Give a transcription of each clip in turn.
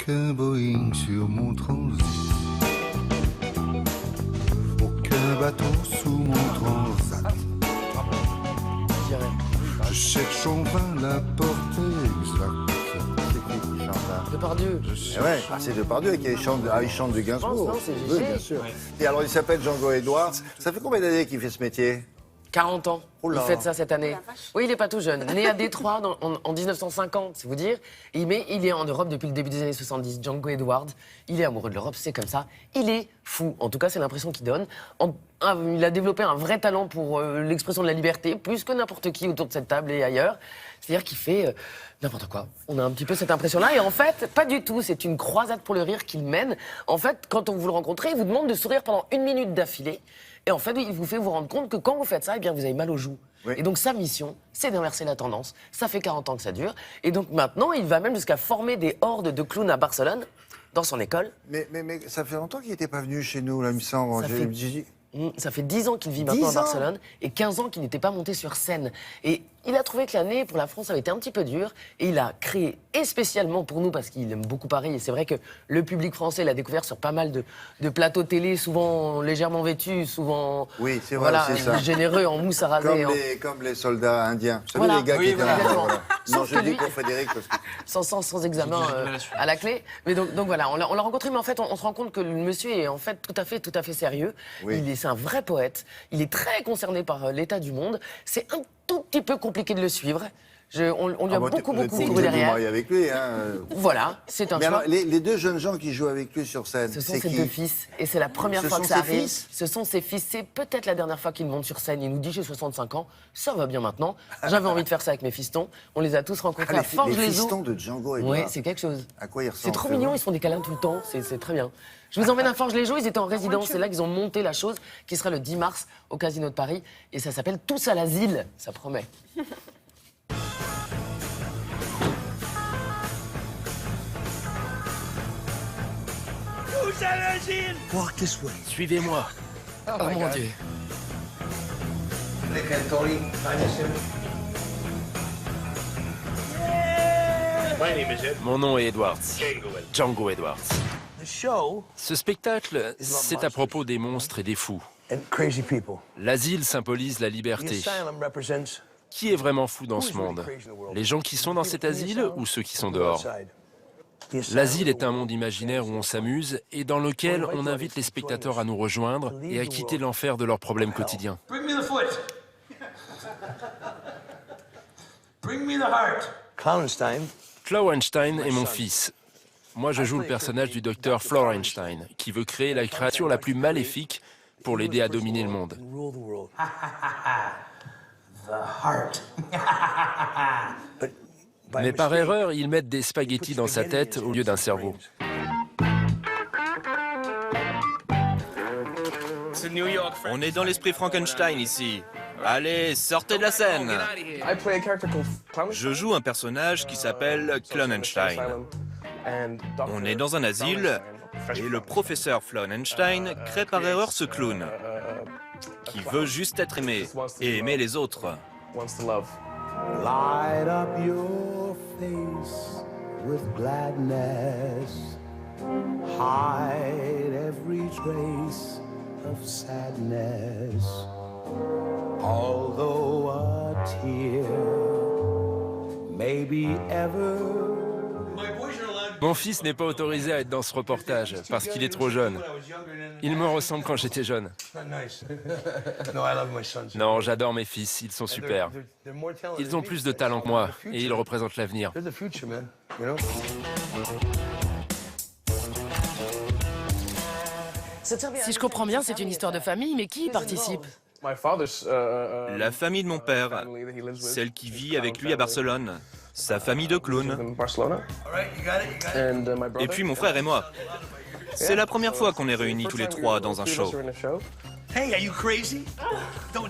Aucun Boeing sur mon transit. Aucun bateau sous mon transat. Je cherche en vain la portée exacte. Depardieu. Ouais, c'est Depardieu qui chante, il chante du Gainsbourg. Non, c'est Oui, Gégé. bien sûr. Et alors, il s'appelle Django Edwards. Ça fait combien d'années qu'il fait ce métier? 40 ans. Oh là. Il fête ça cette année. Oui, il est pas tout jeune. Né à Détroit en 1950, c'est vous dire. Mais il est en Europe depuis le début des années 70. Django Edwards, il est amoureux de l'Europe, c'est comme ça. Il est fou. En tout cas, c'est l'impression qu'il donne. Il a développé un vrai talent pour l'expression de la liberté, plus que n'importe qui autour de cette table et ailleurs. C'est-à-dire qu'il fait n'importe quoi. On a un petit peu cette impression-là. Et en fait, pas du tout. C'est une croisade pour le rire qu'il mène. En fait, quand on vous le rencontrez, il vous demande de sourire pendant 1 minute d'affilée. Et en fait, il vous fait vous rendre compte que quand vous faites ça, eh bien, vous avez mal aux joues. Oui. Et donc, sa mission, c'est d'inverser la tendance. Ça fait 40 ans que ça dure. Et donc, maintenant, il va même jusqu'à former des hordes de clowns à Barcelone, dans son école. Mais ça fait longtemps qu'il n'était pas venu chez nous, là, il me semble. Ça fait 10 ans qu'il vit maintenant à 10 ans Barcelone et 15 ans qu'il n'était pas monté sur scène. Et il a trouvé que l'année pour la France avait été un petit peu dure et il a créé, et spécialement pour nous, parce qu'il aime beaucoup Paris, et c'est vrai que le public français l'a découvert sur pas mal de plateaux télé, souvent légèrement vêtus, souvent Oui, c'est vrai, c'est ça. généreux, en mousse à raser. Comme les soldats indiens. Vous savez, Voilà. les gars Oui, qui étaient voilà, là. exactement. Voilà. Non, Sauf je que dis lui- pour Frédéric parce que... Sans examen à la clé. Mais donc voilà, on l'a rencontré, mais en fait, on se rend compte que le monsieur est en fait tout à fait sérieux. Oui. C'est un vrai poète. Il est très concerné par l'état du monde. C'est un tout petit peu compliqué de le suivre. On lui a beaucoup couru derrière. marié avec lui, hein. Voilà, c'est un Mais choix. alors, les deux jeunes gens qui jouent avec lui sur scène, Ce sont c'est ses qui? 2 fils. Et c'est la première Ce fois sont que ça ses arrive. fils Ce sont ses fils. C'est peut-être la dernière fois qu'il monte sur scène. Il nous dit j'ai 65 ans. Ça va bien maintenant. J'avais envie de faire ça avec mes fistons. On les a tous rencontrés à Les Forges-les-Eaux. fistons de Django Edwards. Oui, c'est quelque chose. À quoi ils ressemblent? C'est trop mignon, ils se font des câlins tout le temps, c'est très bien. Je vous emmène à Forges-les-Eaux, ils étaient en résidence, c'est là qu'ils ont monté la chose, qui sera le 10 mars au Casino de Paris, et ça s'appelle Tous à l'asile, ça promet. Suivez-moi. Oh mon Dieu. Mon nom est Edwards. Django Edwards. Ce spectacle, c'est à propos des monstres et des fous. L'asile symbolise la liberté. Qui est vraiment fou dans ce monde? Les gens qui sont dans cet asile ou ceux qui sont dehors? L'asile est un monde imaginaire où on s'amuse et dans lequel on invite les spectateurs à nous rejoindre et à quitter l'enfer de leurs problèmes quotidiens. Bring me the foot. Bring me the heart. Klauenstein est mon fils. Moi, je joue le personnage du docteur Florenstein, qui veut créer la créature la plus maléfique pour l'aider à dominer le monde. The heart. Mais par erreur, ils mettent des spaghettis dans sa tête au lieu d'un cerveau. On est dans l'esprit Frankenstein ici. Allez, sortez de la scène. Je joue un personnage qui s'appelle Clonenstein. On est dans un asile et le professeur Florenstein crée par erreur ce clown qui veut juste être aimé et aimer les autres. Light up your face with gladness. Hide every trace of sadness. Although a tear may be ever. Mon fils n'est pas autorisé à être dans ce reportage parce qu'il est trop jeune. Il me ressemble quand j'étais jeune. Non, j'adore mes fils, ils sont super. Ils ont plus de talent que moi et ils représentent l'avenir. Si je comprends bien, c'est une histoire de famille, mais qui y participe? La famille de mon père, celle qui vit avec lui à Barcelone, sa famille de clowns, et puis mon frère et moi. C'est la première fois qu'on est réunis tous les trois dans un show. Hey, are you crazy? Don't.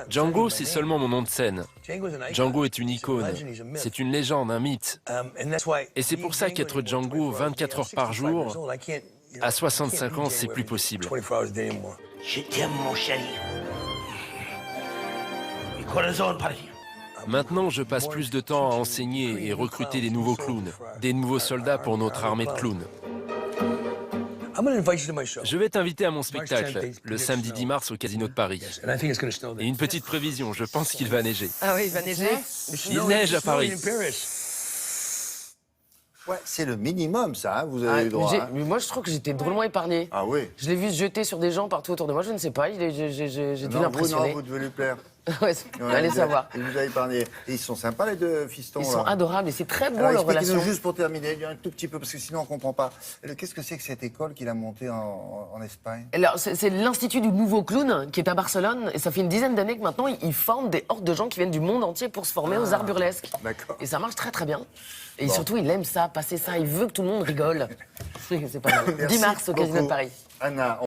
Django, c'est seulement mon nom de scène. Django est une icône. C'est une légende, un mythe. Et c'est pour ça qu'être Django 24 heures par jour, à 65 ans, c'est plus possible. Je t'aime, mon chéri. Et corazon para ti. Maintenant, je passe plus de temps à enseigner et recruter des nouveaux clowns, des nouveaux soldats pour notre armée de clowns. Je vais t'inviter à mon spectacle, le samedi 10 mars au Casino de Paris. Et une petite prévision, je pense qu'il va neiger. Ah oui, il va neiger. Il neige à Paris. Ouais, c'est le minimum, ça, hein, vous avez eu droit. Hein. Mais moi, je trouve que j'étais drôlement épargné. Ah oui. Je l'ai vu se jeter sur des gens partout autour de moi, je ne sais pas, j'ai dû l'impressionner. Vous devez lui plaire. Ouais, allez savoir. Il vous a épargné. Et ils sont sympas, les deux fistons. Ils sont adorables et c'est très beau Alors, leur relation. expliquez-nous juste pour terminer, un tout petit peu, parce que sinon on ne comprend pas. Qu'est-ce que c'est que cette école qu'il a montée en Espagne? Alors, c'est l'Institut du Nouveau Clown qui est à Barcelone et ça fait une dizaine d'années que maintenant ils forment des hordes de gens qui viennent du monde entier pour se former aux arts burlesques. D'accord. Et ça marche très très bien. Et surtout, il aime ça, passer ça, il veut que tout le monde rigole. C'est pas mal. 10 mars au Casino de Paris. Anna.